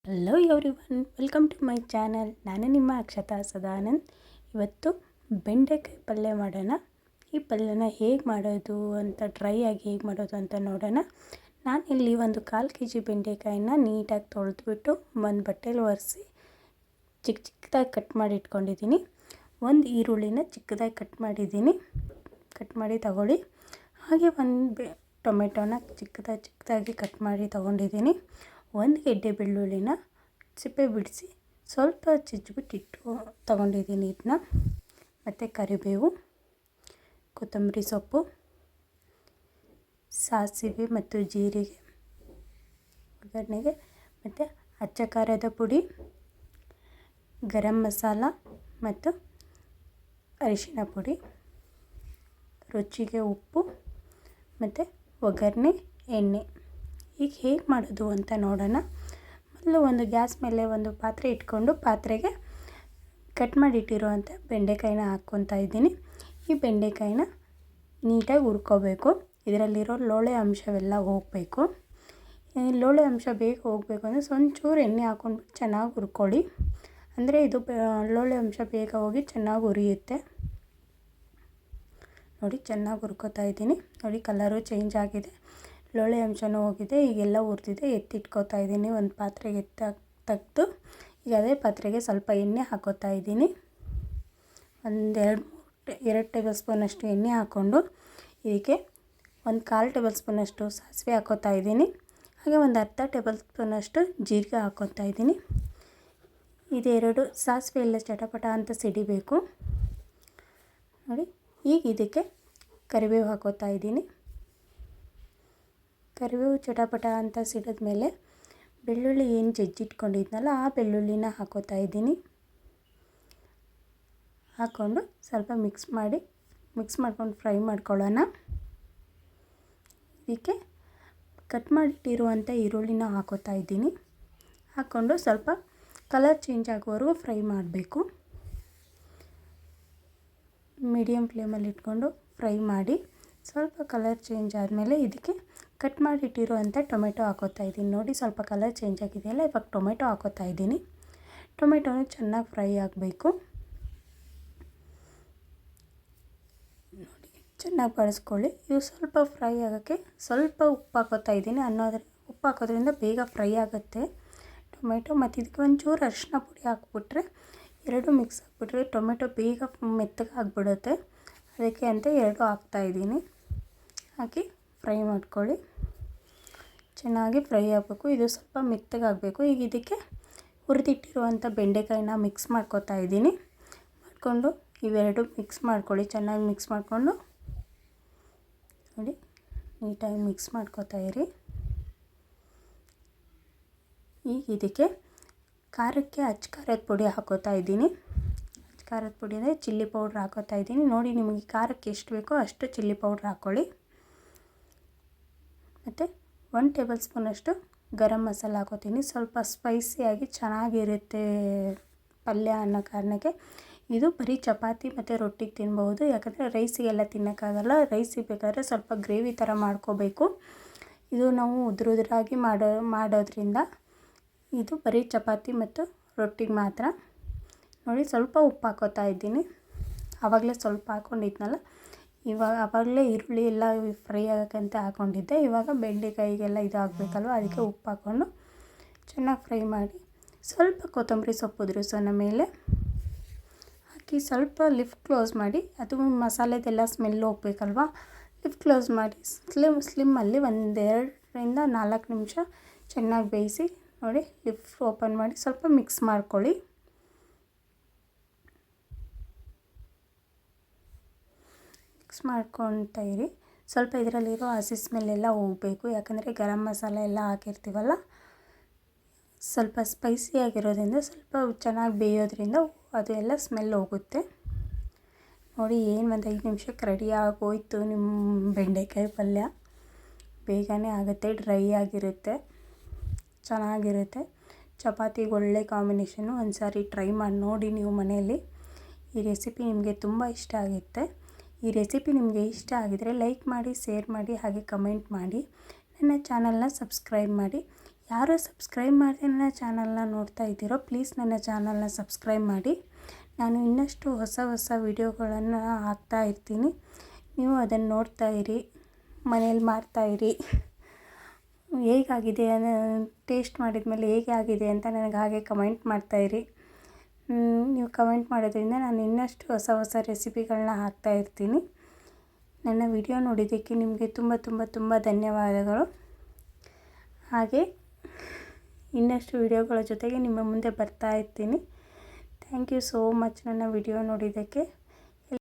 Hello everyone, welcome to my channel. ನಾನು ನಿಮ್ಮ ಅಕ್ಷತಾ ಸದಾನಂದ್. ಇವತ್ತು ಬೆಂಡೆಕಾಯಿ ಪಲ್ಯ ಮಾಡೋಣ. ಈ ಪಲ್ಯನ ಹೇಗೆ ಮಾಡೋದು ಅಂತ, ಡ್ರೈ ಆಗಿ ಹೇಗೆ ಮಾಡೋದು ಅಂತ ನೋಡೋಣ. ನಾನಿಲ್ಲಿ ಒಂದು 1/4 kg ಬೆಂಡೆಕಾಯಿನ ನೀಟಾಗಿ ತೊಳೆದ್ಬಿಟ್ಟು ಒಂದು ಬಟ್ಟೆಲಿ ಒರೆಸಿ ಚಿಕ್ಕದಾಗಿ ಕಟ್ ಮಾಡಿ ಇಟ್ಕೊಂಡಿದ್ದೀನಿ. ಒಂದು ಈರುಳ್ಳಿನ ಚಿಕ್ಕದಾಗಿ ಕಟ್ ಮಾಡಿ ತಗೊಳ್ಳಿ. ಹಾಗೆ ಒಂದು ಟೊಮೆಟೊನ ಚಿಕ್ಕದಾಗಿ ಕಟ್ ಮಾಡಿ ತೊಗೊಂಡಿದ್ದೀನಿ. ಒಂದು ಗೆಡ್ಡೆ ಬೆಳ್ಳುಳ್ಳಿನ ಸಿಪ್ಪೆ ಬಿಡಿಸಿ ಸ್ವಲ್ಪ ಜಜ್ಜಿಬಿಟ್ಟು ತೊಗೊಂಡಿದ್ದೀನಿ. ಇದನ್ನ ಮತ್ತು ಕರಿಬೇವು, ಕೊತ್ತಂಬರಿ ಸೊಪ್ಪು, ಸಾಸಿವೆ ಮತ್ತು ಜೀರಿಗೆ ಒಗ್ಗರಣೆಗೆ, ಮತ್ತು ಅಚ್ಚ ಖಾರದ ಪುಡಿ, ಗರಂ ಮಸಾಲ ಮತ್ತು ಅರಿಶಿನ ಪುಡಿ, ರುಚಿಗೆ ಉಪ್ಪು ಮತ್ತು ಒಗ್ಗರಣೆ ಎಣ್ಣೆ. ಈಗ ಹೇಗೆ ಮಾಡೋದು ಅಂತ ನೋಡೋಣ. ಮೊದಲು ಒಂದು ಗ್ಯಾಸ್ ಮೇಲೆ ಒಂದು ಪಾತ್ರೆ ಇಟ್ಕೊಂಡು ಪಾತ್ರೆಗೆ ಕಟ್ ಮಾಡಿಟ್ಟಿರುವಂಥ ಬೆಂಡೆಕಾಯಿನ ಹಾಕ್ಕೊತಾ ಇದ್ದೀನಿ. ಈ ಬೆಂಡೆಕಾಯಿನ ನೀಟಾಗಿ ಹುರ್ಕೋಬೇಕು. ಇದರಲ್ಲಿರೋ ಲೋಳೆ ಅಂಶವೆಲ್ಲ ಹೋಗಬೇಕು. ಲೋಳೆ ಅಂಶ ಬೇಗ ಹೋಗಬೇಕು ಅಂದರೆ ಒಂಚೂರು ಎಣ್ಣೆ ಹಾಕ್ಕೊಂಡ್ಬಿಟ್ಟು ಚೆನ್ನಾಗಿ ಹುರ್ಕೊಳ್ಳಿ. ಅಂದರೆ ಇದು ಲೋಳೆ ಅಂಶ ಬೇಗ ಹೋಗಿ ಚೆನ್ನಾಗಿ ಹುರಿಯುತ್ತೆ. ನೋಡಿ, ಚೆನ್ನಾಗಿ ಹುರ್ಕೋತಾ ಇದ್ದೀನಿ. ನೋಡಿ, ಕಲರು ಚೇಂಜ್ ಆಗಿದೆ, ಲೋಳೆ ಅಂಶನೂ ಹೋಗಿದೆ. ಈಗೆಲ್ಲ ಹುರಿದಿದೆ, ಎತ್ತಿಟ್ಕೋತಾ ಇದ್ದೀನಿ. ಒಂದು ಪಾತ್ರೆಗೆ ತೆಗೆದು ಈಗ ಅದೇ ಪಾತ್ರೆಗೆ ಸ್ವಲ್ಪ ಎಣ್ಣೆ ಹಾಕೋತಾ ಇದ್ದೀನಿ. ಒಂದು 2 ಟೇಬಲ್ ಸ್ಪೂನಷ್ಟು ಎಣ್ಣೆ ಹಾಕ್ಕೊಂಡು ಇದಕ್ಕೆ ಒಂದು 1/4 ಟೇಬಲ್ ಸ್ಪೂನಷ್ಟು ಸಾಸಿವೆ ಹಾಕೋತಾ ಇದ್ದೀನಿ. ಹಾಗೆ ಒಂದು ಅರ್ಧ ಟೇಬಲ್ ಸ್ಪೂನಷ್ಟು ಜೀರಿಗೆ ಹಾಕೋತಾ ಇದ್ದೀನಿ. ಇದೆರಡು ಸಾಸಿವೆ ಎಲ್ಲ ಚಟಪಟ ಅಂತ ಸಿಡಿಬೇಕು. ನೋಡಿ, ಈಗ ಇದಕ್ಕೆ ಕರಿಬೇವು ಹಾಕೋತಾ ಇದ್ದೀನಿ. ಕರಿಬೇವು ಚಟಪಟ ಅಂತ ಸಿಡಿದ ಮೇಲೆ ಬೆಳ್ಳುಳ್ಳಿ ಏನು ಜಜ್ಜಿಟ್ಕೊಂಡಿದ್ನಲ್ಲ ಆ ಬೆಳ್ಳುಳ್ಳಿನ ಹಾಕೋತಾ ಇದ್ದೀನಿ. ಹಾಕ್ಕೊಂಡು ಸ್ವಲ್ಪ ಮಿಕ್ಸ್ ಮಾಡ್ಕೊಂಡು ಫ್ರೈ ಮಾಡ್ಕೊಳ್ಳೋಣ. ಇದಕ್ಕೆ ಕಟ್ ಮಾಡಿಟ್ಟಿರುವಂಥ ಈರುಳ್ಳಿನ ಹಾಕೋತಾ ಇದ್ದೀನಿ. ಹಾಕ್ಕೊಂಡು ಸ್ವಲ್ಪ ಕಲರ್ ಚೇಂಜ್ ಆಗೋವರೆಗೂ ಫ್ರೈ ಮಾಡಬೇಕು. ಮೀಡಿಯಮ್ ಫ್ಲೇಮಲ್ಲಿ ಇಟ್ಕೊಂಡು ಫ್ರೈ ಮಾಡಿ ಸ್ವಲ್ಪ ಕಲರ್ ಚೇಂಜ್ ಆದಮೇಲೆ ಇದಕ್ಕೆ ಕಟ್ ಮಾಡಿಟ್ಟಿರುವಂಥ ಟೊಮೆಟೊ ಹಾಕೋತಾ ಇದ್ದೀನಿ. ನೋಡಿ, ಸ್ವಲ್ಪ ಕಲರ್ ಚೇಂಜ್ ಆಗಿದೆಯಲ್ಲ, ಇವಾಗ ಟೊಮೆಟೊ ಹಾಕೋತಾ ಇದ್ದೀನಿ. ಟೊಮೆಟೊನ ಚೆನ್ನಾಗಿ ಫ್ರೈ ಆಗಬೇಕು. ನೋಡಿ, ಚೆನ್ನಾಗಿ ಬಳಸ್ಕೊಳ್ಳಿ. ಇದು ಸ್ವಲ್ಪ ಫ್ರೈ ಆಗೋಕ್ಕೆ ಸ್ವಲ್ಪ ಉಪ್ಪು ಹಾಕೋತಾ ಇದ್ದೀನಿ. ಉಪ್ಪು ಹಾಕೋದ್ರಿಂದ ಬೇಗ ಫ್ರೈ ಆಗುತ್ತೆ ಟೊಮೆಟೊ. ಮತ್ತು ಇದಕ್ಕೆ ಒಂಚೂರು ಅರಿಶಿನ ಪುಡಿ ಹಾಕ್ಬಿಟ್ರೆ, ಎರಡು ಮಿಕ್ಸ್ ಆಗಿಬಿಟ್ರೆ ಟೊಮೆಟೊ ಬೇಗ ಮೆತ್ತಗೆ ಆಗಿಬಿಡುತ್ತೆ. ಅದಕ್ಕೆ ಅಂತ 2 ಹಾಕ್ತಾಯಿದ್ದೀನಿ. ಹಾಕಿ ಫ್ರೈ ಮಾಡ್ಕೊಳ್ಳಿ. ಚೆನ್ನಾಗಿ ಫ್ರೈ ಆಗಬೇಕು. ಇದು ಸ್ವಲ್ಪ ಮೆತ್ತಗಾಗಬೇಕು. ಈಗ ಇದಕ್ಕೆ ಹುರಿದಿಟ್ಟಿರುವಂಥ ಬೆಂಡೆಕಾಯಿನ ಮಿಕ್ಸ್ ಮಾಡ್ಕೊತಾ ಇದ್ದೀನಿ. ಮಾಡಿಕೊಂಡು ಇವೆರಡು ಮಿಕ್ಸ್ ಮಾಡ್ಕೊಳ್ಳಿ. ಚೆನ್ನಾಗಿ ಮಿಕ್ಸ್ ಮಾಡಿಕೊಂಡು ನೋಡಿ, ನೀಟಾಗಿ ಮಿಕ್ಸ್ ಮಾಡ್ಕೊತಾ ಇರಿ. ಈಗ ಇದಕ್ಕೆ ಖಾರಕ್ಕೆ ಅಚ್ಚ ಖಾರದ ಪುಡಿ ಹಾಕೋತಾ ಇದ್ದೀನಿ. ಅಚ್ಚ ಖಾರದ ಪುಡಿ ಅಂದರೆ ಚಿಲ್ಲಿ ಪೌಡ್ರ್ ಹಾಕೋತಾ ಇದ್ದೀನಿ. ನೋಡಿ, ನಿಮಗೆ ಖಾರಕ್ಕೆ ಎಷ್ಟು ಬೇಕೋ ಅಷ್ಟು ಚಿಲ್ಲಿ ಪೌಡ್ರ್ ಹಾಕ್ಕೊಳ್ಳಿ. ಮತ್ತು 1 ಟೇಬಲ್ ಸ್ಪೂನಷ್ಟು ಗರಂ ಮಸಾಲ ಹಾಕೋತೀನಿ. ಸ್ವಲ್ಪ ಸ್ಪೈಸಿಯಾಗಿ ಚೆನ್ನಾಗಿರುತ್ತೆ ಪಲ್ಯ ಅನ್ನೋ ಕಾರಣಕ್ಕೆ. ಇದು ಬರೀ ಚಪಾತಿ ಮತ್ತು ರೊಟ್ಟಿಗೆ ತಿನ್ಬೋದು, ಯಾಕಂದರೆ ರೈಸಿಗೆಲ್ಲ ತಿನ್ನೋಕ್ಕಾಗಲ್ಲ. ರೈಸಿಗೆ ಬೇಕಾದರೆ ಸ್ವಲ್ಪ ಗ್ರೇವಿ ಥರ ಮಾಡ್ಕೋಬೇಕು. ಇದು ನಾವು ಉದುರಾಗಿ ಮಾಡೋದ್ರಿಂದ ಇದು ಬರೀ ಚಪಾತಿ ಮತ್ತು ರೊಟ್ಟಿಗೆ ಮಾತ್ರ. ನೋಡಿ, ಸ್ವಲ್ಪ ಉಪ್ಪು ಹಾಕೋತಾ ಇದ್ದೀನಿ. ಆವಾಗಲೇ ಸ್ವಲ್ಪ ಹಾಕ್ಕೊಂಡಿದ್ನಲ್ಲ, ಆವಾಗಲೇ ಈರುಳ್ಳಿ ಎಲ್ಲ ಫ್ರೈ ಆಗೋಕ್ಕಂತ ಹಾಕ್ಕೊಂಡಿದ್ದೆ. ಇವಾಗ ಬೆಂಡೆಕಾಯಿಗೆಲ್ಲ ಇದು ಆಗಬೇಕಲ್ವ, ಅದಕ್ಕೆ ಉಪ್ಪು ಹಾಕ್ಕೊಂಡು ಚೆನ್ನಾಗಿ ಫ್ರೈ ಮಾಡಿ ಸ್ವಲ್ಪ ಕೊತ್ತಂಬರಿ ಸೊಪ್ಪು ಉದುರಿಸೋಣ ಮೇಲೆ ಹಾಕಿ ಸ್ವಲ್ಪ ಲಿಫ್ಟ್ ಕ್ಲೋಸ್ ಮಾಡಿ. ಅದು ಮಸಾಲೆದೆಲ್ಲ ಸ್ಮೆಲ್ ಹೋಗ್ಬೇಕಲ್ವ, ಲಿಫ್ಟ್ ಕ್ಲೋಸ್ ಮಾಡಿ ಸ್ಲಿಮ್ಮಲ್ಲಿ 2ರಿಂದ 4 ನಿಮಿಷ ಚೆನ್ನಾಗಿ ಬೇಯಿಸಿ. ನೋಡಿ, ಲಿಫ್ಟ್ ಓಪನ್ ಮಾಡಿ ಸ್ವಲ್ಪ ಮಿಕ್ಸ್ ಮಾಡ್ಕೊಳ್ಳಿ. ಮಿಕ್ಸ್ ಮಾಡ್ಕೊತಾ ಇರಿ. ಸ್ವಲ್ಪ ಇದರಲ್ಲಿರೋ ಹಸಿ ಸ್ಮೆಲ್ಲೆಲ್ಲ ಹೋಗಬೇಕು, ಯಾಕಂದರೆ ಗರಂ ಮಸಾಲೆ ಎಲ್ಲ ಹಾಕಿರ್ತೀವಲ್ಲ. ಸ್ವಲ್ಪ ಸ್ಪೈಸಿಯಾಗಿರೋದ್ರಿಂದ ಸ್ವಲ್ಪ ಚೆನ್ನಾಗಿ ಬೇಯೋದ್ರಿಂದ ಅದು ಎಲ್ಲ ಸ್ಮೆಲ್ ಹೋಗುತ್ತೆ. ನೋಡಿ, ಏನು ಒಂದು 5 ನಿಮಿಷಕ್ಕೆ ರೆಡಿ ಆಗೋಯ್ತು ನಿಮ್ಮ ಬೆಂಡೆಕಾಯಿ ಪಲ್ಯ. ಬೇಗನೆ ಆಗುತ್ತೆ, ಡ್ರೈ ಆಗಿರುತ್ತೆ, ಚೆನ್ನಾಗಿರುತ್ತೆ. ಚಪಾತಿಗೆ ಒಳ್ಳೆ ಕಾಂಬಿನೇಷನು. ಒಂದು ಸಾರಿ ಟ್ರೈ ಮಾಡಿ ನೋಡಿ ನೀವು ಮನೆಯಲ್ಲಿ. ಈ ರೆಸಿಪಿ ನಿಮಗೆ ತುಂಬ ಇಷ್ಟ ಆಗುತ್ತೆ. ಈ ರೆಸಿಪಿ ನಿಮಗೆ ಇಷ್ಟ ಆಗಿದರೆ ಲೈಕ್ ಮಾಡಿ, ಶೇರ್ ಮಾಡಿ, ಹಾಗೆ ಕಮೆಂಟ್ ಮಾಡಿ. ನನ್ನ ಚಾನಲ್ನ ಸಬ್ಸ್ಕ್ರೈಬ್ ಮಾಡಿ. ಯಾರು ಸಬ್ಸ್ಕ್ರೈಬ್ ಮಾಡದೆ ನನ್ನ ಚಾನಲ್ನ ನೋಡ್ತಾ ಇದ್ದೀರೋ ಪ್ಲೀಸ್ ನನ್ನ ಚಾನಲ್ನ ಸಬ್ಸ್ಕ್ರೈಬ್ ಮಾಡಿ. ನಾನು ಇನ್ನಷ್ಟು ಹೊಸ ಹೊಸ ವಿಡಿಯೋಗಳನ್ನು ಹಾಕ್ತಾ ಇರ್ತೀನಿ. ನೀವು ಅದನ್ನು ನೋಡ್ತಾ ಇರಿ, ಮನೇಲಿ ಮಾಡ್ತಾಯಿರಿ. ಹೇಗಾಗಿದೆ ಟೇಸ್ಟ್ ಮಾಡಿದ ಮೇಲೆ ಹೇಗೆ ಆಗಿದೆ ಅಂತ ನನಗೆ ಹಾಗೆ ಕಮೆಂಟ್ ಮಾಡ್ತಾಯಿರಿ. ನೀವು ಕಮೆಂಟ್ ಮಾಡೋದ್ರಿಂದ ನಾನು ಇನ್ನಷ್ಟು ಹೊಸ ಹೊಸ ರೆಸಿಪಿಗಳನ್ನ ಹಾಕ್ತಾ ಇರ್ತೀನಿ. ನನ್ನ ವಿಡಿಯೋ ನೋಡಿದ್ದಕ್ಕೆ ನಿಮಗೆ ತುಂಬ ತುಂಬ ತುಂಬ ಧನ್ಯವಾದಗಳು. ಹಾಗೆ ಇನ್ನಷ್ಟು ವಿಡಿಯೋಗಳ ಜೊತೆಗೆ ನಿಮ್ಮ ಮುಂದೆ ಬರ್ತಾ ಇರ್ತೀನಿ. ಥ್ಯಾಂಕ್ ಯು ಸೋ ಮಚ್ ನನ್ನ ವಿಡಿಯೋ ನೋಡಿದ್ದಕ್ಕೆ.